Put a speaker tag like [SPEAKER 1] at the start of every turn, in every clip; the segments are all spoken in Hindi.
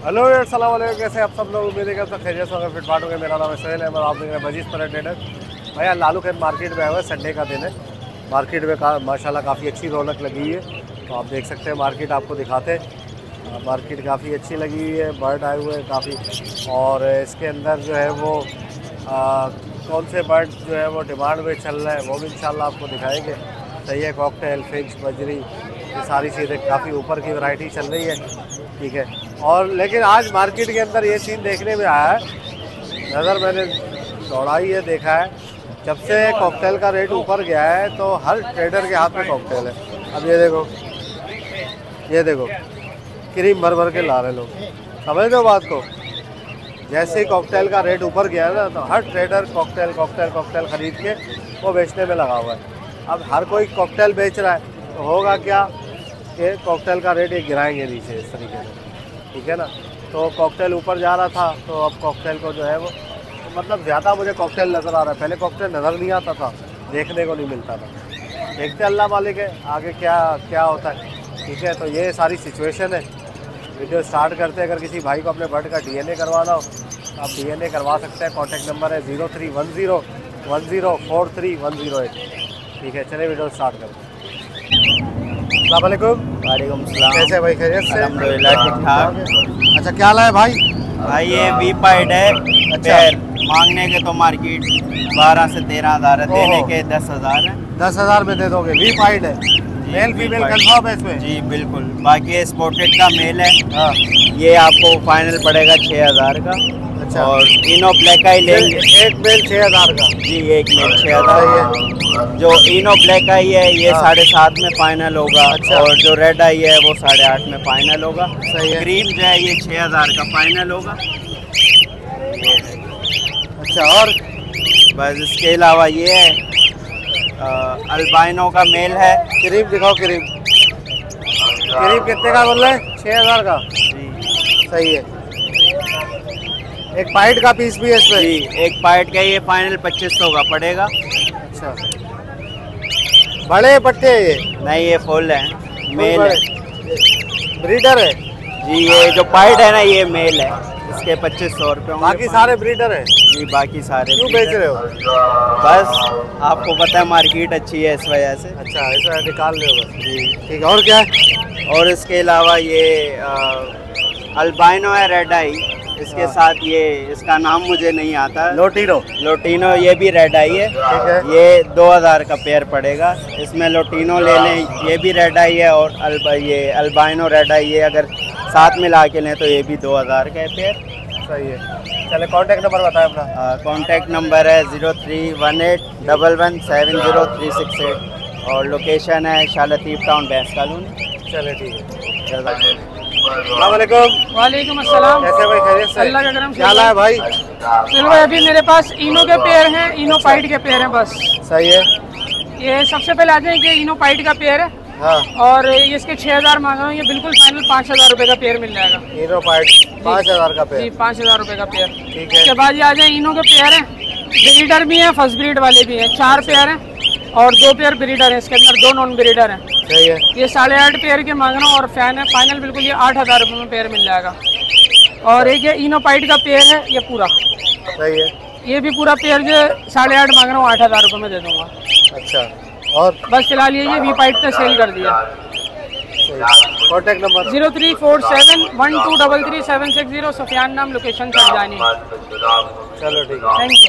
[SPEAKER 1] हेलो अस्सलाम वालेकुम, कैसे आप सब लोग? उम्मीद है कि आप सब खैरियत से होंगे, फिट फाट होंगे। मेरा नाम है सोहेल है, आप देख रहे हैं मजीद पर ट्रेडर। भैया लालू खेत मार्केट में आया हुआ है, संडे का दिन है। मार्केट में माशाल्लाह काफ़ी अच्छी रौनक लगी हुई है। तो आप देख सकते हैं, मार्केट आपको दिखाते हैं। मार्केट काफ़ी अच्छी लगी हुई है, बर्ड आए हुए हैं काफ़ी। और इसके अंदर जो है वो कौन से बर्ड जो है वो डिमांड में चल रहे हैं वो भी इंशाल्लाह आपको दिखाएंगे। सही है, कॉकटेल, फिक्स, बजरी, ये सारी चीज़ें काफ़ी ऊपर की वैरायटी चल रही है। ठीक है, और लेकिन आज मार्केट के अंदर ये सीन देखने में आया है, नज़र मैंने दौड़ाई है, देखा है, जब से कॉकटेल का रेट ऊपर गया है तो हर ट्रेडर के हाथ में कॉकटेल है। अब ये देखो क्रीम भर भर के ला रहे लोग, समझ लो बात को। जैसे ही कॉकटेल का रेट ऊपर गया है ना, तो हर ट्रेडर कॉकटेल कॉकटेल कॉकटेल ख़रीद के वो बेचने में लगा हुआ है। अब हर कोई कॉकटेल बेच रहा है, तो होगा क्या कि कॉकटेल का रेट ये गिराएंगे नीचे इस तरीके से। ठीक है ना, तो कॉकटेल ऊपर जा रहा था, तो अब कॉकटेल को जो है वो मतलब ज़्यादा मुझे कॉकटेल नज़र आ रहा है। पहले कॉकटेल नज़र नहीं आता था, देखने को नहीं मिलता था। देखते अल्लाह मालिक है आगे क्या होता है। ठीक है, तो ये सारी सिचुएशन है। वीडियो स्टार्ट करते हैं। अगर किसी भाई को अपने बर्ड का DNA करवाना हो, आप DNA करवा सकते हैं। कॉन्टैक्ट नंबर है 03101043 ठीक है, चलिए वीडियो स्टार्ट करते हैं। अस्सलाम वालेकुम।
[SPEAKER 2] वालेकुम सलाम।
[SPEAKER 1] कैसे भाई, खैरियत से?
[SPEAKER 2] अल्हम्दुलिल्लाह ठीक ठाक।
[SPEAKER 1] अच्छा, क्या लाए भाई?
[SPEAKER 2] भाई ये वी पाइड है।
[SPEAKER 1] अच्छा,
[SPEAKER 2] मांगने के तो मार्केट 12 से 13 हज़ार है, देने के 10 हज़ार है।
[SPEAKER 1] 10,000 में दे दोगे? वी पाइड है, मेल फीमेल कंफर्म है इसमें?
[SPEAKER 2] जी बिल्कुल। बाकी स्पोर्टेड का मेल है।
[SPEAKER 1] हाँ,
[SPEAKER 2] ये आपको फाइनल पड़ेगा 6,000 का।
[SPEAKER 1] अच्छा,
[SPEAKER 2] और इनो ब्लैक आई लेंगे।
[SPEAKER 1] एक मेल 6,000 का?
[SPEAKER 2] जी, एक मेल 6,000
[SPEAKER 1] है।
[SPEAKER 2] जो इनो ब्लैक आई है ये
[SPEAKER 1] हाँ।
[SPEAKER 2] 7.5 में फाइनल होगा।
[SPEAKER 1] अच्छा।
[SPEAKER 2] और जो रेड आई है वो 8.5 में फाइनल होगा।
[SPEAKER 1] सही है।
[SPEAKER 2] क्रीम जो है ये 6,000 का फाइनल होगा।
[SPEAKER 1] अच्छा, और
[SPEAKER 2] बस इसके अलावा ये है अल्बाइनो का मेल है।
[SPEAKER 1] क्रीम दिखाओ, क्रीम कितने का बोल रहे हैं? 6,000 का?
[SPEAKER 2] जी
[SPEAKER 1] सही है। एक पाइट का पीस भी है इसमें?
[SPEAKER 2] जी, एक पाइट का ये फाइनल 2500 का पड़ेगा।
[SPEAKER 1] अच्छा, बड़े पट्टे हैं ये?
[SPEAKER 2] नहीं, ये फुल है, मेल है।
[SPEAKER 1] ब्रीडर है?
[SPEAKER 2] जी, ये जो पाइट है ना ये मेल है, इसके 2500 रुपये।
[SPEAKER 1] बाकी सारे ब्रीडर है?
[SPEAKER 2] जी, बाकी सारे।
[SPEAKER 1] क्यों बेच रहे हो?
[SPEAKER 2] बस आपको पता है मार्केट अच्छी है इस वजह से।
[SPEAKER 1] अच्छा, ऐसा निकाल रहे हो बस?
[SPEAKER 2] जी।
[SPEAKER 1] ठीक है, और क्या है?
[SPEAKER 2] और इसके अलावा ये अल्बाइनो है, रेड आई। इसके
[SPEAKER 1] हाँ।
[SPEAKER 2] साथ ये इसका नाम मुझे नहीं आता।
[SPEAKER 1] लोटीनो,
[SPEAKER 2] ये भी रेड आई है।
[SPEAKER 1] ठीक है।
[SPEAKER 2] ये 2,000 का पेयर पड़ेगा। इसमें लोटीनो ले लें, ये भी रेड आई है। और ये अल्बाइनो रेड आई है, अगर साथ में ला के लें तो ये भी 2,000 का है पेयर।
[SPEAKER 1] सही है। चले, कॉन्टैक्ट नंबर बताएं अपना।
[SPEAKER 2] कॉन्टैक्ट नंबर है 0318117368 और लोकेशन है शाह लतीफ़ टाउन, भैंस कॉलोनी।
[SPEAKER 1] चले, ठीक है। अस्सलामुअलैकुम।
[SPEAKER 3] वालेकुम अस्सलाम।
[SPEAKER 1] कैसे भाई, खैरियत से?
[SPEAKER 3] अल्लाह का करम।
[SPEAKER 1] क्या लाया भाई?
[SPEAKER 3] चलो भाई, अभी मेरे पास इनो के पेयर हैं, इनो पाइट के पेयर हैं बस।
[SPEAKER 1] सही है।
[SPEAKER 3] ये सबसे पहले आ जाए कि इनो पाइट का पेयर है।
[SPEAKER 1] हाँ,
[SPEAKER 3] और ये इसके 6,000 मांगा हूँ, ये बिल्कुल फाइनल 5,000 रुपये का पेयर मिल जाएगा।
[SPEAKER 1] हीरो पाइट 5,000 का
[SPEAKER 3] जी,
[SPEAKER 1] पेयर?
[SPEAKER 3] 5,000 रुपये का पेयर।
[SPEAKER 1] ठीक है।
[SPEAKER 3] उसके बाद ये आ जाए इनो के पेयर हैं, ब्रीडर भी हैं, फर्स्ट ब्रीड वाले भी हैं। 4 पेयर हैं और 2 पेयर ब्रीडर हैं, इसके अंदर 2 नॉन ब्रीडर हैं।
[SPEAKER 1] सही है।
[SPEAKER 3] ये 8.5 पेयर के मांग रहा हूँ और फैन है फाइनल बिल्कुल ये 8,000 रुपये में पेयर मिल जाएगा। और एक ये इनो पाइट का पेयर है, ये पूरा
[SPEAKER 1] सही है।
[SPEAKER 3] ये भी पूरा पेयर जो 8.5 मांग रहा हूँ, 8,000 रुपये में दे दूँगा।
[SPEAKER 1] अच्छा, और
[SPEAKER 3] बस फिलहाल ये वी पाइट पे सेल कर दिया।
[SPEAKER 1] कॉन्टैक्ट नंबर
[SPEAKER 3] 034712333760, सुफियान नाम, लोकेशन सरजानी।
[SPEAKER 1] चलो, ठीक है।
[SPEAKER 3] Thank you.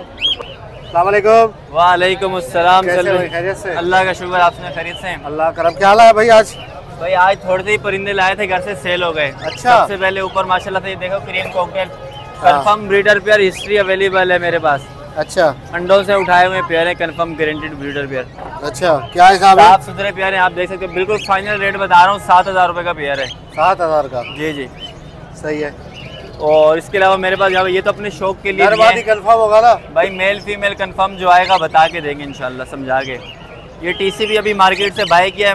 [SPEAKER 1] अस्सलाम वालेकुम।
[SPEAKER 4] वालेकुम अस्सलाम।
[SPEAKER 1] कैसे भाई, खैरियत से?
[SPEAKER 4] अल्लाह का शुक्र, आपने खरीद से?
[SPEAKER 1] अल्लाह करम। क्या लाया भाई आज?
[SPEAKER 4] भाई आज थोड़े से ही परिंदे लाए थे, घर से सेल हो गए।
[SPEAKER 1] अच्छा।
[SPEAKER 4] सबसे पहले ऊपर माशाल्लाह से ये देखो cream cocktail confirm breeder pair, history available है मेरे पास।
[SPEAKER 1] अच्छा,
[SPEAKER 4] अंडों से उठाए हुए पेयर है, कंफर्म गारंटेड ब्रीडर पेयर।
[SPEAKER 1] अच्छा, क्या हिसाब है?
[SPEAKER 4] साफ सुथरे पेयर है, आप देख सकते हो। बिल्कुल फाइनल रेट बता रहा हूँ, 7,000 रुपये का पेयर है।
[SPEAKER 1] 7,000 का?
[SPEAKER 4] जी जी।
[SPEAKER 1] सही है।
[SPEAKER 4] और इसके अलावा मेरे पास ये तो अपने शौक के लिए
[SPEAKER 1] दरबारी कंफर्म होगा ना
[SPEAKER 4] भाई? मेल फीमेल कंफर्म जो आएगा बता के देंगे इंशाल्लाह, समझा के। ये टीसी भी अभी मार्केट से बाय किया है,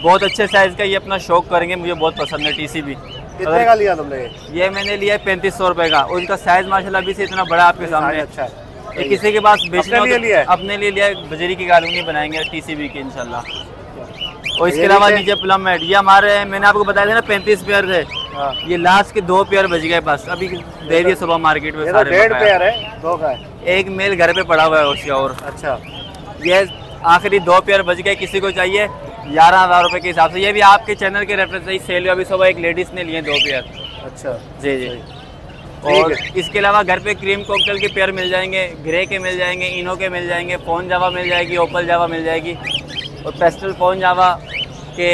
[SPEAKER 4] बहुत अच्छे साइज का, ये अपना शौक करेंगे, मुझे बहुत पसंद है टीसी भी।
[SPEAKER 1] कितने का लिया तुमने?
[SPEAKER 4] ये मैंने लिया है 3500 रुपए का। और इसका साइज माशाल्लाह अभी से इतना बड़ा आपके सामने।
[SPEAKER 1] अच्छा है।
[SPEAKER 4] ये किसी के पास बेचने
[SPEAKER 1] अपने लिए लिया है?
[SPEAKER 4] अपने लिए लिया है, बजरी की कॉलोनी बनाएंगे टीसीबी की इंशाल्लाह। और इसके अलावा नीचे प्लम है, ये हमारे मैंने आपको बताया था ना 35 पेयर थे,
[SPEAKER 1] हाँ।
[SPEAKER 4] ये लास्ट के 2 पेयर बच गए बस, अभी दे दिए सुबह मार्केट में
[SPEAKER 1] ये तो
[SPEAKER 4] सारे
[SPEAKER 1] 1.5
[SPEAKER 4] बकाया।
[SPEAKER 1] पेयर है, 2 का है।
[SPEAKER 4] एक मेल घर पे पड़ा हुआ है उसके, और
[SPEAKER 1] अच्छा
[SPEAKER 4] ये आखिरी 2 पेयर बच गए, किसी को चाहिए 11,000 रुपये के हिसाब से। ये भी आपके चैनल के रेफरेंस से ही सेल हुआ, अभी सुबह एक लेडीज़ ने लिए 2 पेयर।
[SPEAKER 1] अच्छा
[SPEAKER 4] जी जी।
[SPEAKER 1] ठीक
[SPEAKER 4] और
[SPEAKER 1] है।
[SPEAKER 4] इसके अलावा घर पे क्रीम कॉकटेल के पेयर मिल जाएंगे, ग्रे के मिल जाएंगे, इनो के मिल जाएंगे, फोन जावा मिल जाएगी, ओपल जावा मिल जाएगी, और पेस्टल फोन जावा के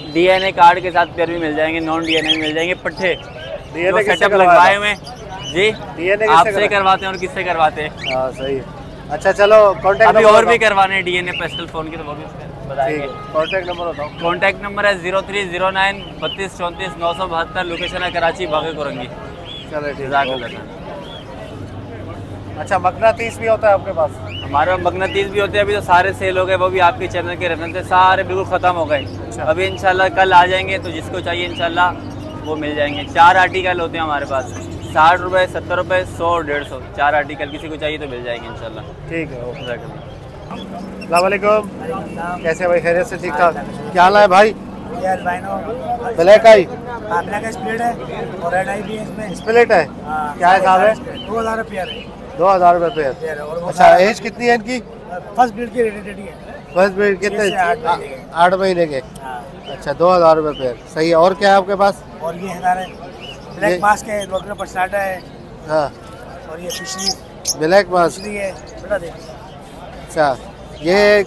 [SPEAKER 4] DNA कार्ड के साथ पेयर भी मिल जाएंगे, नॉन DNA भी मिल जाएंगे। पट्टे
[SPEAKER 1] DNA किससे
[SPEAKER 4] सेटअप
[SPEAKER 1] करवाया
[SPEAKER 4] लगवाए
[SPEAKER 1] था?
[SPEAKER 4] हुए जी,
[SPEAKER 1] DNA किससे
[SPEAKER 4] आपसे करवाते हैं और किससे करवाते हैं।
[SPEAKER 1] हाँ सही है। अच्छा चलो कॉन्टैक्ट
[SPEAKER 4] अभी
[SPEAKER 1] नंबर
[SPEAKER 4] और भी
[SPEAKER 1] बताओ।
[SPEAKER 4] करवाने हैं DNA पेस्टल फोन की, तो वो भी
[SPEAKER 1] ठीक
[SPEAKER 4] बताएंगे।
[SPEAKER 1] है, कॉन्टैक्ट नंबर बताओ।
[SPEAKER 4] कॉन्टैक्ट नंबर है 0309 32 34 972, लोकेशन है कराची बागे कोरंगी।
[SPEAKER 1] चलो ठीक है।
[SPEAKER 4] जज़ाकल्लाह।
[SPEAKER 1] अच्छा मगनातीस भी होता है आपके पास?
[SPEAKER 4] हमारे पास मगनातीस भी होते हैं, अभी तो सारे सेल हो गए, वो भी आपके चैनल के रेफरेंस से सारे बिल्कुल ख़त्म हो गए। अभी इंशाल्लाह कल आ जाएंगे, तो जिसको चाहिए इंशाल्लाह वो मिल जाएंगे। 4 आर्टिकल होते हैं हमारे पास, 60 रुपये, 70 रुपये, 100 और 150, 4 आर्टिकल, किसी को चाहिए तो मिल जाएंगे इंशाल्लाह।
[SPEAKER 1] ठीक है ओके।
[SPEAKER 4] जज़ाकल्लाह।
[SPEAKER 1] अस्सलाम वालेकुम, कैसे भाई, खैरियत से? ठीक ठाक। क्या हाल है भाई?
[SPEAKER 5] ये अल्बाइनो
[SPEAKER 1] ब्लैक आई
[SPEAKER 5] ब्लैक का स्प्लिट है और रेड आई भी है इसमें।
[SPEAKER 1] स्प्लिट है, क्या हिसाब है?
[SPEAKER 5] 2000 रुपये है
[SPEAKER 1] 2000 रुपये पेयर।
[SPEAKER 5] पेयर और वो
[SPEAKER 1] अच्छा एज कितनी है इनकी?
[SPEAKER 5] फर्स्ट ब्रीड की रेडी है।
[SPEAKER 1] फर्स्ट ब्रीड कितने?
[SPEAKER 5] 6 से 8 महीने के।
[SPEAKER 1] 8 महीने के।
[SPEAKER 5] हाँ।
[SPEAKER 1] अच्छा 2000 रुपये पेयर, सही है। और क्या है आपके पास?
[SPEAKER 5] और ये हमारे
[SPEAKER 1] ये-
[SPEAKER 5] ब्लैक मास्क है, लोकल पछलाटा है,
[SPEAKER 1] हाँ
[SPEAKER 5] और ये फिशरी
[SPEAKER 1] ब्लैक मास्क।
[SPEAKER 5] है बेटा देख।
[SPEAKER 1] अच्छा ये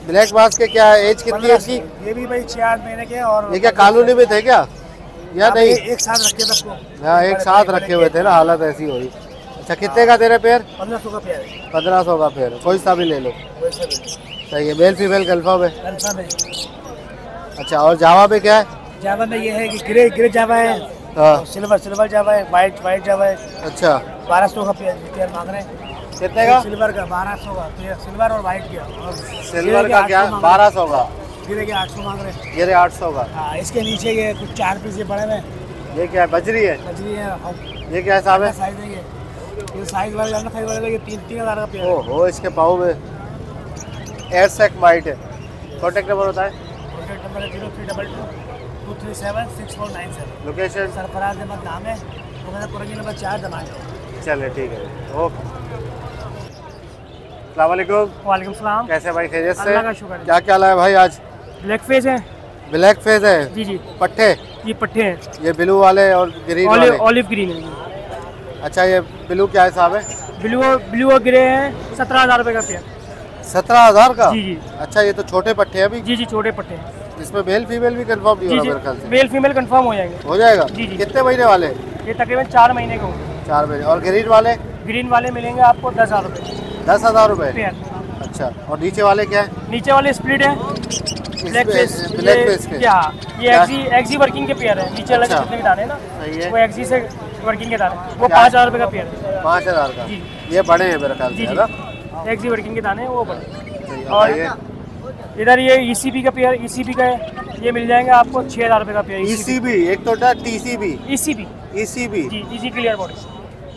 [SPEAKER 1] ब्लैक मास्क के क्या एज कितनी है इसकी?
[SPEAKER 5] ये भी भाई 6-8 महीने के। और
[SPEAKER 1] ये क्या कॉलोनी में थे क्या या
[SPEAKER 5] हाँ,
[SPEAKER 1] नहीं?
[SPEAKER 5] एक साथ रखे सबको।
[SPEAKER 1] हाँ एक साथ रखे हुए थे ना, हालत ऐसी हो रही। अच्छा कितने का दे रहे पेयर?
[SPEAKER 5] 1500 का पेयर है।
[SPEAKER 1] 1500 का पेयर, कोई सा भी ले लो।
[SPEAKER 5] वैसे भी
[SPEAKER 1] सही है, मेल फीमेल कन्फर्म है।
[SPEAKER 5] कंफर्म है।
[SPEAKER 1] अच्छा और जावा में क्या है?
[SPEAKER 5] जावा में ये है कि ग्रे जावा है,
[SPEAKER 1] हाँ
[SPEAKER 5] सिल्वर जावा है, वाइट जावा है।
[SPEAKER 1] अच्छा
[SPEAKER 5] 1200 का पेयर मांग रहे हैं।
[SPEAKER 1] कितने का?
[SPEAKER 5] सिल्वर का 1200 का पेयर, सिल्वर और वाइट का। और
[SPEAKER 1] सिल्वर का क्या? 1200 का।
[SPEAKER 5] गिरे के 800 मांग रहे हैं।
[SPEAKER 1] ये रहे 800 का।
[SPEAKER 5] हाँ, इसके नीचे ये कुछ 4 पीस ये पड़े हुए।
[SPEAKER 1] ये क्या है, बजरी है?
[SPEAKER 5] बजरी है।
[SPEAKER 1] ये क्या हिसाब है?
[SPEAKER 5] साइज है ये साइज वाला जानना, साइज वाला ये 3,000 का पेयर है।
[SPEAKER 1] ओहो इसके पाँव में एयरसेक वाइट है। कॉन्टेक्ट नंबर होता है?
[SPEAKER 5] कॉन्टैक्ट नंबर है 0322 237 6497।
[SPEAKER 1] लोकेशन?
[SPEAKER 5] सरफराज अहमद नाम है, तो मेरा पुरानी नंबर 4 दमाने।
[SPEAKER 1] चले ठीक है ओके। अस्सलाम वालेकुम,
[SPEAKER 3] वालेकुम सलाम।
[SPEAKER 1] कैसे भाई, खैरियत से?
[SPEAKER 3] अल्लाह का शुक्र है।
[SPEAKER 1] क्या क्या लाया भाई आज?
[SPEAKER 3] ब्लैक फेस है
[SPEAKER 1] ब्लैक फेस है,
[SPEAKER 3] जी जी,
[SPEAKER 1] पट्टे,
[SPEAKER 3] ये पट्टे हैं,
[SPEAKER 1] ये ब्लू वाले और ग्रीन वाले।
[SPEAKER 3] ऑलिव ग्रीन है।
[SPEAKER 1] अच्छा ये ब्लू क्या हिसाब है?
[SPEAKER 3] ब्लू और ग्रे है 17,000 रुपये का पेयर।
[SPEAKER 1] 17,000 का?
[SPEAKER 3] जी जी
[SPEAKER 1] अच्छा ये तो छोटे पट्टे हैं अभी,
[SPEAKER 3] जी जी, छोटे पट्टे हैं।
[SPEAKER 1] इसमें मेल फीमेल भी कंफर्म नहीं हो
[SPEAKER 3] जी
[SPEAKER 1] रहा
[SPEAKER 3] जी,
[SPEAKER 1] मेरे ख्याल से।
[SPEAKER 3] मेल फीमेल कंफर्म हो जाएंगे।
[SPEAKER 1] हो जाएगा?
[SPEAKER 3] जी, जी।
[SPEAKER 1] कितने महीने वाले?
[SPEAKER 3] ये तकरीबन 4 महीने के होंगे।
[SPEAKER 1] 4 महीने। और ग्रीन वाले?
[SPEAKER 3] ग्रीन वाले मिलेंगे आपको 10,000 रुपये
[SPEAKER 1] 10,000 रुपये।
[SPEAKER 3] पेयर।
[SPEAKER 1] अच्छा और नीचे वाले क्या है?
[SPEAKER 3] नीचे वाले स्प्लिट है, ब्लैक फेस।
[SPEAKER 1] ब्लैक फेस के?
[SPEAKER 3] ये
[SPEAKER 1] क्या?
[SPEAKER 3] एक्सी वर्किंग के पेयर है। नीचे वाले
[SPEAKER 1] अच्छा।
[SPEAKER 3] जितने भी दाने हैं ना,
[SPEAKER 1] सही है।
[SPEAKER 3] वो एक्सी से वर्किंग के दाने, वो
[SPEAKER 1] क्या?
[SPEAKER 3] 5,000 रुपये का पेयर है।
[SPEAKER 1] 5,000 का।
[SPEAKER 3] जी।
[SPEAKER 1] ये बड़े हैं मेरे ख्याल से,
[SPEAKER 3] जी
[SPEAKER 1] है
[SPEAKER 3] जी,
[SPEAKER 1] ना?
[SPEAKER 3] एक्सी वर्किंग के दाने हैं वो बड़े।
[SPEAKER 1] सही है।
[SPEAKER 3] और
[SPEAKER 1] और ये
[SPEAKER 3] इधर ये ECB का पेयर, ECB का है, ये मिल जाएंगे आपको 6,000 रुपये का पेयर।
[SPEAKER 1] ECB, एक तो था TCB,
[SPEAKER 3] ECB
[SPEAKER 1] ECB।
[SPEAKER 3] जी, इजी क्लियर बॉडी।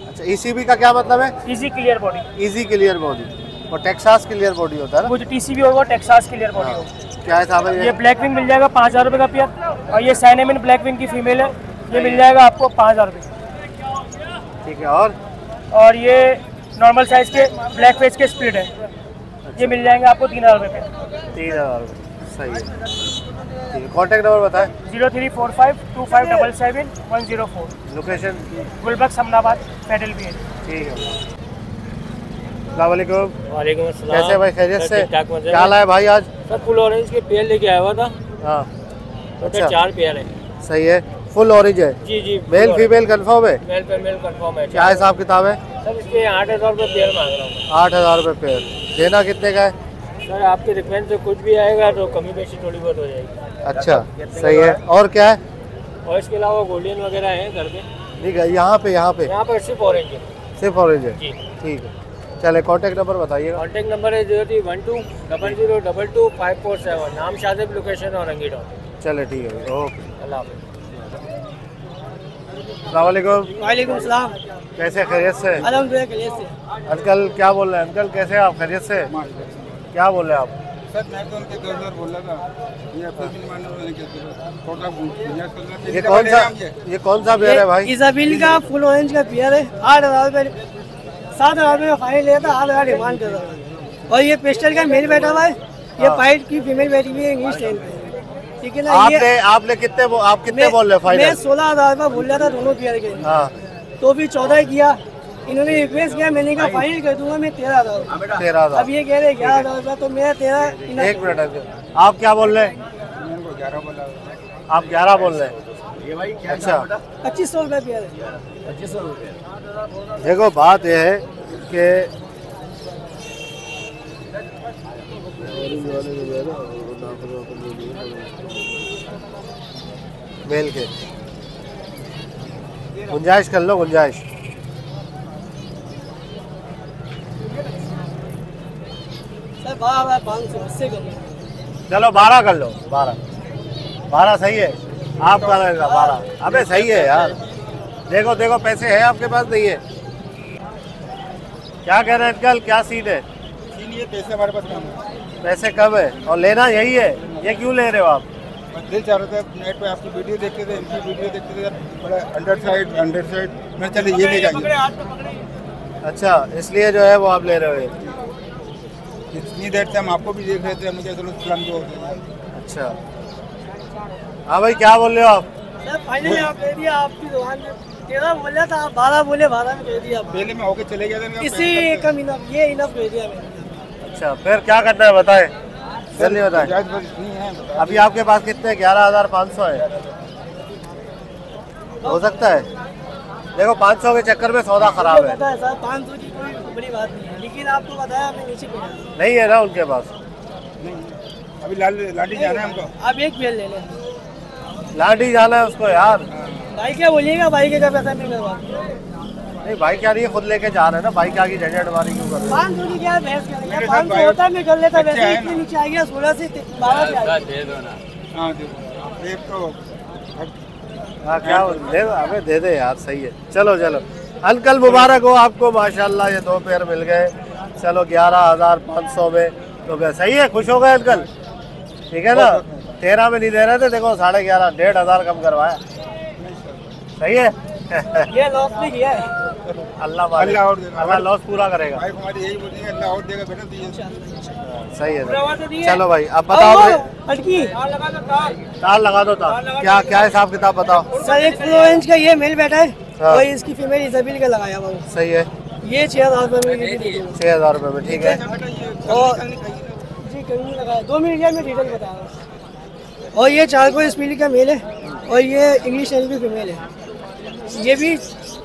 [SPEAKER 1] अच्छा ECB का क्या मतलब है?
[SPEAKER 3] Easy clear body.
[SPEAKER 1] Easy clear body, और टेक्सास क्लियर बॉडी होता है ना?
[SPEAKER 3] वो जो TCB होगा टेक्सास क्लियर बॉडी होगा।
[SPEAKER 1] क्या हिसाब है
[SPEAKER 3] ये
[SPEAKER 1] ये?
[SPEAKER 3] ब्लैक विंग मिल जाएगा 5,000 रुपये का पेयर, और ये साइनेमिन ब्लैक विंग की फीमेल है, ये मिल जाएगा आपको 5,000 रुपये।
[SPEAKER 1] ठीक है। और
[SPEAKER 3] ये नॉर्मल साइज के ब्लैक फेस के स्प्लिट है, ये मिल जाएंगे आपको 3,000 रुपये पे।
[SPEAKER 1] 3,000 रुपये, सही है। ठीक है, कॉन्टैक्ट नंबर बताएं।
[SPEAKER 3] 0345 2577 104।
[SPEAKER 1] लोकेशन?
[SPEAKER 3] गुलबर्ग समनाबाद फेडरल भी है।
[SPEAKER 1] ठीक है। अस्सलाम वालेकुम,
[SPEAKER 6] वालेकुम अस्सलाम।
[SPEAKER 1] कैसे भाई, खैरियत से?
[SPEAKER 6] ठीक-ठाक मजे
[SPEAKER 1] क्या
[SPEAKER 6] में।
[SPEAKER 1] लाए भाई आज?
[SPEAKER 6] सर फुल ऑरेंज के पेयर लेके आया हुआ था,
[SPEAKER 1] हाँ
[SPEAKER 6] तो
[SPEAKER 1] अच्छा
[SPEAKER 6] 4 पेयर है।
[SPEAKER 1] सही है, फुल ऑरेंज है।
[SPEAKER 6] जी जी,
[SPEAKER 1] मेल फीमेल कंफर्म है?
[SPEAKER 6] मेल फीमेल कंफर्म है।
[SPEAKER 1] क्या हिसाब किताब है?
[SPEAKER 6] सर इसके 8,000 रुपये पेयर मांग रहा हूँ।
[SPEAKER 1] 8,000 रुपये पेयर। देना कितने का है?
[SPEAKER 6] सर आपके रिक्वेस्ट से कुछ भी आएगा तो कमी बेशी थोड़ी बहुत हो जाएगी।
[SPEAKER 1] अच्छा सही है। और क्या है?
[SPEAKER 6] और इसके अलावा गोल्डन वगैरह है घर पे।
[SPEAKER 1] ठीक है, यहाँ पे
[SPEAKER 6] यहाँ पर सिर्फ ऑरेंज है
[SPEAKER 1] सिर्फ ऑरेंज है।
[SPEAKER 6] जी।
[SPEAKER 1] ठीक है, चले कॉन्टैक्ट नंबर बताइएगा।
[SPEAKER 6] कॉन्टैक्ट नंबर है 0312 0022 547। नाम शादिब, लोकेशन औरंगी टाउन।
[SPEAKER 1] चले ठीक है, ओके।
[SPEAKER 6] अल्लाह हाफ़िज़।
[SPEAKER 1] अस्सलाम वालेकुम,
[SPEAKER 5] वालेकुम सलाम।
[SPEAKER 1] कैसे, खैरियत से?
[SPEAKER 5] अल्हम्दुलिल्लाह खैरियत से।
[SPEAKER 1] अंकल क्या बोल रहे हैं? अंकल कैसे हैं आप, खैरियत से? क्या बोल रहे हैं आप?
[SPEAKER 7] सर मैं तो उनके 2000 बोल रहा था, ये अपने दिन मान लो नहीं कहते थोड़ा गुंजाइश कर लो।
[SPEAKER 1] ये कौन सा पेयर है भाई?
[SPEAKER 3] इजाबिल का फुल ऑरेंज का पेयर है। 8,000 रुपये 7,000 रुपये का फाइनल लिया था, 8,000 डिमांड कर रहा था। और ये पेस्टल का मेल बैठा हुआ है, ये वाइट की फीमेल बैठी हुई है इंग्लिश टेन पे, ठीक है ना।
[SPEAKER 1] आपने कितने बोल रहे फाइनल? मैं
[SPEAKER 3] 16,000 रुपये बोल रहा था दोनों पेयर के, तो भी 14 किया। इन्होंने रिक्वेस्ट किया, मैंने कहा फाइनल कर दूंगा मैं 13,000। अब ये कह रहे 11,000 रुपये, तो मेरा 13।
[SPEAKER 1] एक मिनट, आप क्या बोल रहे हैं? आप 11 बोल रहे हैं? अच्छा
[SPEAKER 3] 2500 रुपये पेयर है। 2500 रुपये।
[SPEAKER 1] देखो बात यह है कि मेल के गुंजाइश कर लो, गुंजाइश।
[SPEAKER 3] सर 12,500 से कर लो।
[SPEAKER 1] चलो 12 कर लो, 12 सही है। आपका लगेगा 12। अबे सही है यार, देखो देखो पैसे हैं आपके पास, नहीं है? क्या कह रहे हैं अंकल, क्या सीन है?
[SPEAKER 7] ये पैसे हमारे पास कम है,
[SPEAKER 1] पैसे कम है और लेना यही है, ये क्यों ले रहे हो आप?
[SPEAKER 7] दिल चाह रहा था नेट पे आपकी वीडियो देखते थे, इनकी वीडियो देखते थे, बड़ा अंडर साइड मैं चले ये ले जाएंगे।
[SPEAKER 1] अच्छा इसलिए जो है वो आप ले रहे हो?
[SPEAKER 7] इतनी देर से हम आपको भी देख रहे थे, मुझे चलो सलाम दो।
[SPEAKER 1] अच्छा हाँ भाई, क्या बोल रहे हो आप?
[SPEAKER 3] सर फाइनली आप दे दिया, आपकी दुकान में 13 बोल रहा था, आप 12 बोले, 12 में दे दिया।
[SPEAKER 7] पहले मैं होके चले गया था,
[SPEAKER 3] इसी कम इनफ, ये इनफ दे दिया मैंने।
[SPEAKER 1] अच्छा फिर क्या करना है बताएं, जल्दी बताएं। अभी आपके पास कितने? 11,500 है, हो सकता है? देखो 500 के चक्कर में सौदा खराब है।
[SPEAKER 3] सर 500 की कोई बड़ी बात नहीं है, लेकिन आपको बताया मैं नीचे पे
[SPEAKER 1] नहीं है ना उनके पास।
[SPEAKER 7] अभी लाठी जाना है हमको।
[SPEAKER 3] आप एक पेड़ ले लें।
[SPEAKER 1] लाठी जाना है उसको यार।
[SPEAKER 3] भाई क्या बोलिएगा, भाई के का पैसा नहीं करवा।
[SPEAKER 1] नहीं भाई क्या नहीं, खुद लेके जा रहे हैं ना, भाई क्या की झंझट हमारी क्यों कर रहे हैं?
[SPEAKER 3] 500 की क्या बहस करेंगे, 500 होता मैं कर लेता, वैसे इतने नीचे आ गया 16 से 12 से आ गया।
[SPEAKER 4] दे दो ना।
[SPEAKER 7] हाँ दे दो, एक तो
[SPEAKER 1] हाँ क्या दे, अबे दे दे यार, सही है। चलो चलो अंकल मुबारक हो आपको, माशाल्लाह ये 2 पेयर मिल गए। चलो 11,500 में तो सही है, खुश हो गए अंकल, ठीक है ना? 13 में नहीं दे रहे थे, देखो 11.5 1,500 कम करवाया, सही है।
[SPEAKER 3] ये लॉस भी किया है,
[SPEAKER 1] अल्लाह लॉस पूरा करेगा।
[SPEAKER 7] भाई हमारी यही बोलेंगे, अल्लाह और देगा बेटा, तो
[SPEAKER 1] सही है। चलो भाई अब बताओ, तार लगा दो, तार क्या क्या हिसाब किताब बताओ।
[SPEAKER 3] सर एक फुल ऑरेंज का ये मेल बैठा है, और इसकी फीमेल इजाबिल का लगाया हुआ।
[SPEAKER 1] सही है,
[SPEAKER 3] ये 6,000 रुपये में,
[SPEAKER 1] 6,000 रुपये में, ठीक है।
[SPEAKER 3] और जी कहीं लगाया 2 मिनट में डिटेल बता रहा हूँ। और ये 4 को स्पीड का मेल है, और ये इंग्लिश चैनल की फीमेल है, ये भी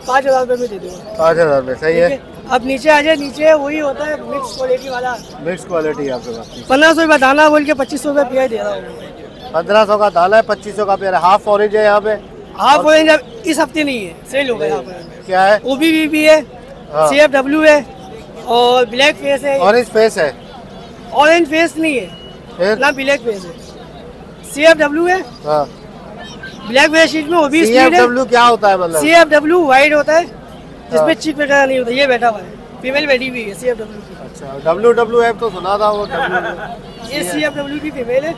[SPEAKER 3] 5,000 रुपये में दे दूँगा।
[SPEAKER 1] 5,000 में, सही है।
[SPEAKER 3] अब नीचे आ जाए, नीचे वही होता है मिक्स क्वालिटी वाला,
[SPEAKER 1] मिक्स क्वालिटी आपके पास।
[SPEAKER 3] 1,500 रुपये दाना बोल के 2,500 रुपये पेयर दे रहा हूँ।
[SPEAKER 1] 1,500 का दाना है, 2,500 का पेयर है। हाफ ऑरेंज है यहाँ पे,
[SPEAKER 3] हाफ ऑरेंज अब इस हफ्ते नहीं है, सेल हो गया यहाँ पर।
[SPEAKER 1] क्या है?
[SPEAKER 3] OBB भी है, CFW है, और ब्लैक फेस है।
[SPEAKER 1] ऑरेंज फेस है?
[SPEAKER 3] ऑरेंज फेस नहीं है ना, ब्लैक फेस है। CFW है, ब्लैक फेस शीट में OBB है।
[SPEAKER 1] CFW क्या होता है मतलब?
[SPEAKER 3] CFW वाइट होता है, जिसमें चिक वगैरह नहीं होता, ये बैठा हुआ है, फीमेल बैठी हुई है CFW की।
[SPEAKER 1] अच्छा WWF तो सुना था वो।
[SPEAKER 3] ये CFW की फीमेल है,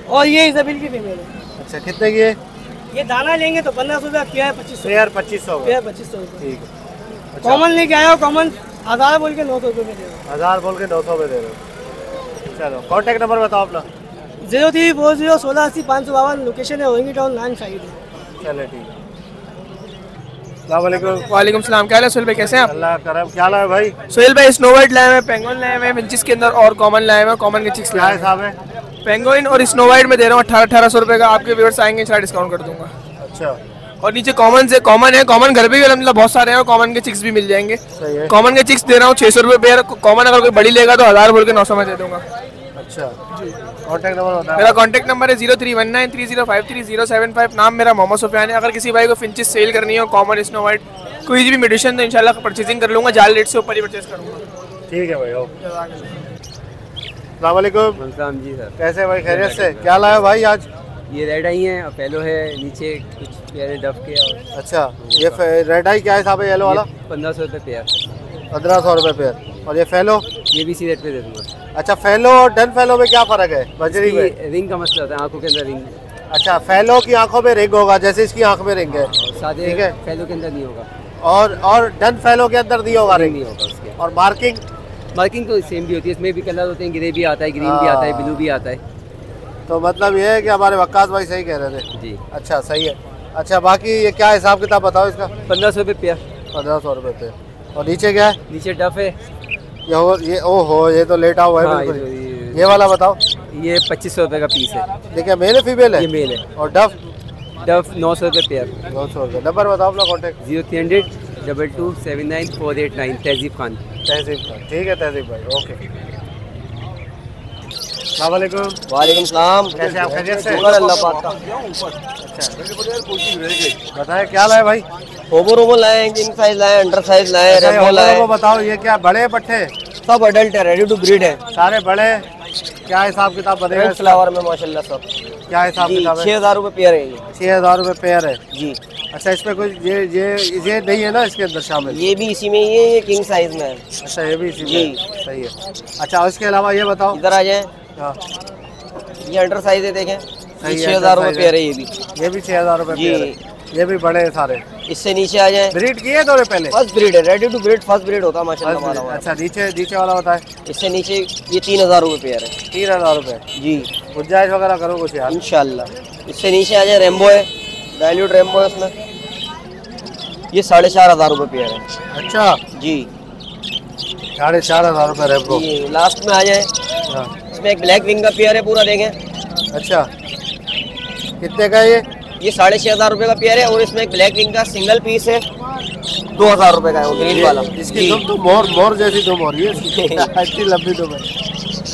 [SPEAKER 3] और ये इजाबिल की फीमेल है।
[SPEAKER 1] अच्छा कितने की है?
[SPEAKER 3] ये दाना लेंगे तो 1,500 रुपया, पेयर 2,500।
[SPEAKER 1] पेयर 2,500,
[SPEAKER 3] पेयर 2,500 रुपये,
[SPEAKER 1] ठीक है।
[SPEAKER 3] कॉमन लेके आया हो, कॉमन 1,000 बोल के 900 रुपये में दे रहे हो।
[SPEAKER 1] 1,000 बोल के 900 में दे रहे हो। चलो कॉन्टेक्ट नंबर बताओ अपना।
[SPEAKER 3] 0340 16 80 552, लोकेशन है रोहिंगी टाउन 9 साइड है।
[SPEAKER 1] चले ठीक है। अस्सलामुअलैकुम।
[SPEAKER 8] वालेकुम सलाम, क्या हाल है सुहेल भाई, कैसे हैं आप?
[SPEAKER 1] अल्लाह करम। क्या लाए भाई?
[SPEAKER 8] सुहेल भाई स्नो वाइट लाए हैं, पेंगोइन लाए हैं विंचेस के अंदर, और कॉमन लाए हैं, कॉमन के चिक्स
[SPEAKER 1] क्या
[SPEAKER 8] लाए हैं।
[SPEAKER 1] हिसाब है?
[SPEAKER 8] पेंगोइन और स्नो वाइट में दे रहा हूँ 1800 रुपये का। आपके व्यूअर्स आएंगे थोड़ा डिस्काउंट कर दूंगा।
[SPEAKER 1] अच्छा,
[SPEAKER 8] और नीचे कॉमन से, कॉमन है, कॉमन घर पे भी अलहमदिल्ला बहुत सारे हैं, और कॉमन के चिक्स भी मिल जाएंगे।
[SPEAKER 1] सही है।
[SPEAKER 8] कॉमन के चिक्स दे रहा हूँ 600 रुपये पेयर। कॉमन अगर कोई बड़ी लेगा तो 1,000 बोल के 900 में दे दूंगा।
[SPEAKER 1] अच्छा कॉन्टेक्ट नंबर बताओ।
[SPEAKER 8] मेरा कॉन्टैक्ट नंबर है 03193053 नाम मेरा मोहम्मद सुफियान है। अगर किसी भाई को फिंचेस सेल करनी हो, कॉमन स्नो वाइट कोई भी मेडिसिन, तो इंशाल्लाह परचेजिंग कर लूँगा, जाल रेट से ऊपर ही परचेज करूँगा।
[SPEAKER 1] ठीक है भाई, ओके। अस्सलाम वालेकुम।
[SPEAKER 9] जी सर,
[SPEAKER 1] कैसे भाई, खैरियत से? क्या लाया भाई आज?
[SPEAKER 9] ये रेड आई है, अपेलो है, नीचे कुछ प्यारे डफ के। और
[SPEAKER 1] अच्छा, ये रेड आई क्या हिसाब है? येलो वाला
[SPEAKER 9] 1,500 रुपये पेयर।
[SPEAKER 1] 1,500 रुपये पेयर। और ये फेलो?
[SPEAKER 9] ये भी इसी रेट पे दे दूँगा।
[SPEAKER 1] अच्छा, फैलो और डन फैलो में क्या फ़र्क है बजरी में?
[SPEAKER 9] रिंग का मसला होता है, आंखों के अंदर रिंग।
[SPEAKER 1] अच्छा, फैलो की आंखों में रिंग होगा जैसे इसकी आंख में रिंग है,
[SPEAKER 9] सादे
[SPEAKER 1] ठीक है।
[SPEAKER 9] फैलो के अंदर नहीं होगा,
[SPEAKER 1] और डन फैलो के अंदर नहीं होगा रिंग।
[SPEAKER 9] नहीं होगा उसके।
[SPEAKER 1] और मार्किंग
[SPEAKER 9] तो सेम भी होती है, इसमें भी कलर होते हैं, ग्रे भी आता है, ग्रीन भी आता है, ब्लू भी आता है।
[SPEAKER 1] तो मतलब ये है कि हमारे वक्कास भाई सही कह रहे थे
[SPEAKER 9] जी।
[SPEAKER 1] अच्छा, सही है। अच्छा, बाकी ये क्या हिसाब किताब बताओ इसका?
[SPEAKER 9] 1500 रुपये पेयर।
[SPEAKER 1] 1500 रुपये पे। और नीचे क्या है?
[SPEAKER 9] नीचे डफ है
[SPEAKER 1] ये ओहो, ये तो लेटा हुआ है
[SPEAKER 9] हाँ,
[SPEAKER 1] बिल्कुल। ये वाला बताओ।
[SPEAKER 9] ये 2500 रुपये का पीस है।
[SPEAKER 1] देखिए, मेल है फीमेल है?
[SPEAKER 9] ये मेल है।
[SPEAKER 1] और डफ?
[SPEAKER 9] डफ 900 रुपये पेयर।
[SPEAKER 1] 900 रुपये। नंबर बताओ अपना कॉन्टेक्ट।
[SPEAKER 9] 0300 22 79 489। तहजीब खान।
[SPEAKER 1] तहजीब खान, ठीक है तहजीब भाई, ओके। अस्सलामुअलैकुम।
[SPEAKER 10] वालेकुम सलाम।
[SPEAKER 1] कैसे आप? खैरियत से?
[SPEAKER 10] शुक्र अल्लाह पाक का।
[SPEAKER 1] अच्छा, बताएं क्या लाए भाई?
[SPEAKER 10] ओबो लाए, किंग साइज लाए, अंडर साइज लाए, रेम्बो लाए।
[SPEAKER 1] वो बताओ, ये क्या बड़े पट्टे?
[SPEAKER 10] सब अडल्ट है, रेडी टू ब्रीड है
[SPEAKER 1] सारे बड़े। क्या हिसाब किताब बनेगा?
[SPEAKER 10] फ्लावर में माशाल्लाह सब।
[SPEAKER 1] क्या हिसाब किताब है?
[SPEAKER 10] 6000 रुपये पेयर है ये।
[SPEAKER 1] 6000 रुपये पेयर है
[SPEAKER 10] जी।
[SPEAKER 1] अच्छा, इसमें कुछ ये नहीं है ना इसके अंदर शामिल?
[SPEAKER 10] ये भी इसी में ही है, ये किंग साइज में है।
[SPEAKER 1] अच्छा, ये भी इसी में
[SPEAKER 10] जी।
[SPEAKER 1] है। सही है। अच्छा, उसके अलावा ये बताओ।
[SPEAKER 10] इधर आ जाए।
[SPEAKER 1] हाँ।
[SPEAKER 10] ये अंडर साइज है, देखें। 6000 रुपये पेयर है ये भी।
[SPEAKER 1] ये भी 6000 रुपये पेयर है। ये भी बड़े हैं सारे।
[SPEAKER 10] इससे नीचे आ जाए।
[SPEAKER 1] ब्रीड किए थोड़े पहले?
[SPEAKER 10] फर्स्ट ब्रीड है, ready to breed, first breed होता है माशाल्लाह हमारा।
[SPEAKER 1] अच्छा, नीचे वाला बताए।
[SPEAKER 10] इससे नीचे ये 3000 रुपये पेयर है।
[SPEAKER 1] 3000 रुपये
[SPEAKER 10] जी।
[SPEAKER 1] गुंजाइश वगैरह करो कुछ यार
[SPEAKER 10] इंशाल्लाह। इससे नीचे आ जाए, रेम्बो है, डायल्यूट रेम्बो है उसमें। ये 4500 रुपये पेयर है।
[SPEAKER 1] अच्छा
[SPEAKER 10] जी।
[SPEAKER 1] 4500 रुपये रेम्बो।
[SPEAKER 10] लास्ट में आ जाए, इसमें एक ब्लैक विंग का पेयर है पूरा, देखें।
[SPEAKER 1] अच्छा, कितने का ये?
[SPEAKER 10] ये 6500 रुपये का पेयर है, और इसमें एक ब्लैक विंग का सिंगल पीस है, 2000 रुपये का है वो ग्रीन वाला।
[SPEAKER 1] इसकी दुम तो मोर जैसी दुम हो रही है इतनी लंबी दुम है।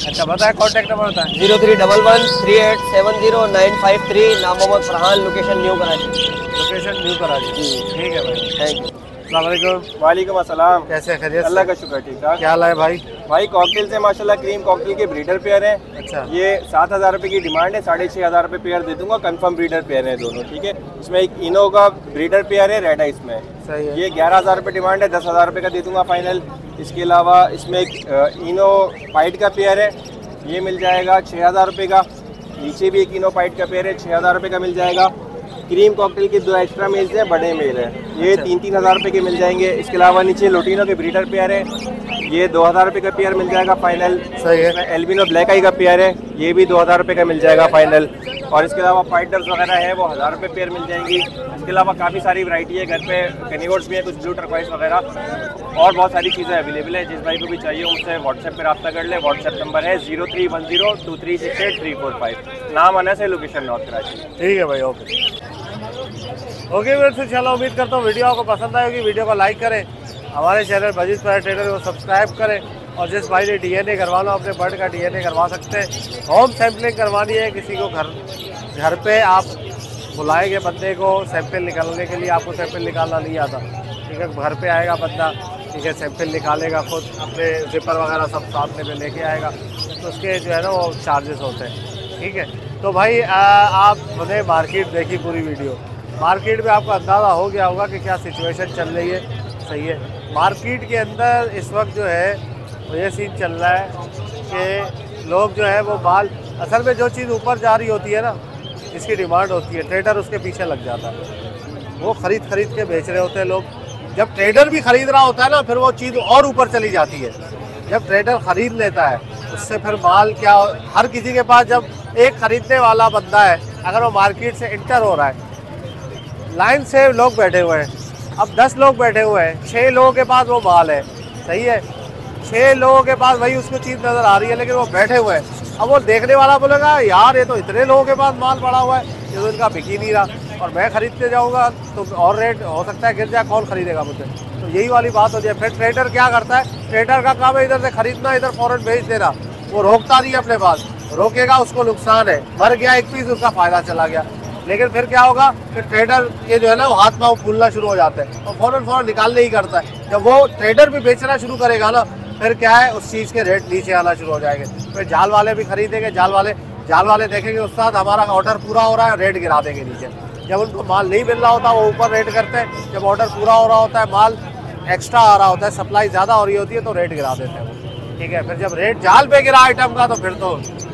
[SPEAKER 1] अच्छा, बताए कॉन्टेक्ट नंबर बताए।
[SPEAKER 10] 0311 3870 953। नाम मोहम्मद फरहान, लोकेशन न्यू कराची।
[SPEAKER 1] लोकेशन न्यू कराची, ठीक है भाई,
[SPEAKER 10] थैंक यू।
[SPEAKER 6] वालेकुम अस्सलाम।
[SPEAKER 1] कैसे खैरियत?
[SPEAKER 6] अल्लाह का शुक्र, ठीक ठाक।
[SPEAKER 1] क्या लाए भाई?
[SPEAKER 6] भाई कॉकटेल से माशाल्लाह क्रीम कॉकटेल के ब्रीडर पेयर हैं।
[SPEAKER 1] अच्छा।
[SPEAKER 6] ये 7000 रुपये की डिमांड है, 6500 रुपये पेयर दे दूंगा। कंफर्म ब्रीडर पेयर है दोनों, ठीक है। इसमें एक इनो का ब्रीडर पेयर है, रेड आइस में।
[SPEAKER 1] सही है।
[SPEAKER 6] ये 11000 रुपये डिमांड है, 10000 रुपये का दे दूंगा फाइनल। इसके अलावा इसमें एक इनो पाइट का पेयर है, ये मिल जाएगा 6000 रुपये का। नीचे भी एक इनो पाइट का पेयर है, 6000 रुपये का मिल जाएगा। क्रीम कॉकटेल के 2 एक्स्ट्रा मेल्स हैं, बड़े मेल हैं, ये 3-3000 रुपये के मिल जाएंगे। इसके अलावा नीचे लोटिनो के ब्रीडर पेयर है, ये 2000 रुपये का पेयर मिल जाएगा फाइनल।
[SPEAKER 1] सही है।
[SPEAKER 6] एल्बिनो ब्लैक आई का पेयर है, ये भी 2000 रुपये का मिल जाएगा फाइनल। और इसके अलावा फाइटर्स वगैरह है, वो 1000 रुपये पेयर मिल जाएंगी। इसके अलावा काफ़ी सारी वैरायटी है, घर पे कनीवर्ड्स भी है, कुछ ब्लू टर्कवाइज वगैरह, और बहुत सारी चीज़ें अवेलेबल है। जिस भाई को भी चाहिए मुझसे व्हाट्सएप पर रब्ता कर ले। व्हाट्सएप नंबर है 03102368 नाम आना से, लोकेशन नॉर्थ कराची।
[SPEAKER 1] ठीक है भाई, ओके फिर इंशाल्लाह उम्मीद करता हूँ वीडियो आपको पसंद आएगी। वीडियो को लाइक करें, हमारे चैनल बजीज पैरेट ट्रेडर को सब्सक्राइब करें, और जिस भाई ने डीएनए करवाना अपने बर्ड का डीएनए करवा सकते हैं। होम सैम्पलिंग करवानी है किसी को, घर पे आप बुलाएंगे बंदे को सैंपल निकालने के लिए, आपको सैंपल निकालना नहीं आता, ठीक है। घर पे आएगा बंदा, ठीक है, सैंपल निकालेगा, खुद अपने जिपर वगैरह सब साथ में लेके आएगा, तो उसके जो है ना वो चार्जेस होते हैं, ठीक है। तो भाई आपने मार्केट देखी पूरी वीडियो, मार्केट में आपको अंदाज़ा हो गया होगा कि क्या सिचुएशन चल रही है, सही है। मार्केट के अंदर इस वक्त जो है वो ये सीन चल रहा है कि लोग जो है वो माल, असल में जो चीज़ ऊपर जा रही होती है ना, जिसकी डिमांड होती है, ट्रेडर उसके पीछे लग जाता है, वो खरीद के बेच रहे होते हैं लोग। जब ट्रेडर भी ख़रीद रहा होता है ना, फिर वो चीज़ और ऊपर चली जाती है। जब ट्रेडर ख़रीद लेता है उससे फिर माल क्या, हर किसी के पास जब एक ख़रीदने वाला बंदा है, अगर वो मार्केट से इंटर हो रहा है, लाइन से लोग बैठे हुए हैं, अब 10 लोग बैठे हुए हैं, 6 लोगों के पास वो माल है, सही है, 6 लोगों के पास वही उसको चीज़ नज़र आ रही है, लेकिन वो बैठे हुए हैं। अब वो देखने वाला बोलेगा यार ये तो इतने लोगों के पास माल पड़ा हुआ है, ये तो इनका बिक ही नहीं रहा, और मैं ख़रीदते जाऊँगा तो और रेट हो सकता है गिर जाए, कौन ख़रीदेगा मुझे। तो यही वाली बात हो जाए। फिर ट्रेडर क्या करता है, ट्रेडर का काम है इधर से ख़रीदना, इधर फ़ौरन बेच देना, वो रोकता नहीं है अपने पास, रोकेगा उसको नुकसान है, मर गया एक पीस, उसका फ़ायदा चला गया। लेकिन फिर क्या होगा, फिर ट्रेडर ये जो है ना वो हाथ पाँव फूलना शुरू हो जाते हैं, और फ़ौरन निकालने ही करता है। जब वो ट्रेडर भी बेचना शुरू करेगा ना, फिर क्या है, उस चीज़ के रेट नीचे आना शुरू हो जाएंगे। फिर जाल वाले भी खरीदेंगे, जाल वाले देखेंगे उस्ताद हमारा ऑर्डर पूरा हो रहा है, रेट गिरा देंगे नीचे। जब उनको माल नहीं मिल रहा होता वो ऊपर रेट करते हैं, जब ऑर्डर पूरा हो रहा होता है, माल एक्स्ट्रा आ रहा होता है, सप्लाई ज़्यादा हो रही होती है, तो रेट गिरा देते हैं वो। ठीक है। फिर जब रेट जाल पे गिरा आइटम का तो फिर तो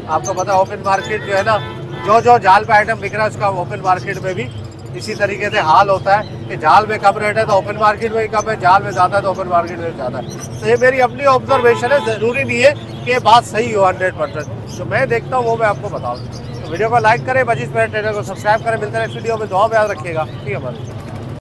[SPEAKER 1] आपको पता है ओपन मार्केट जो है ना, जो जाल पे आइटम बिक रहा है उसका ओपन मार्केट में भी इसी तरीके से हाल होता है कि जाल में कम रेट है तो ओपन मार्केट में कम है, जाल में ज़्यादा है तो ओपन मार्केट में ज़्यादा है। तो ये मेरी अपनी ऑब्जर्वेशन है, ज़रूरी नहीं है कि ये बात सही हो 100%। जो मैं देखता हूँ वो मैं आपको बताऊँ। तो वीडियो को लाइक करें, बजीज पैरेट ट्रेडर को सब्सक्राइब करें। मिलते हैं नेक्स्ट वीडियो में, दुआ में याद रखिएगा। ठीक है।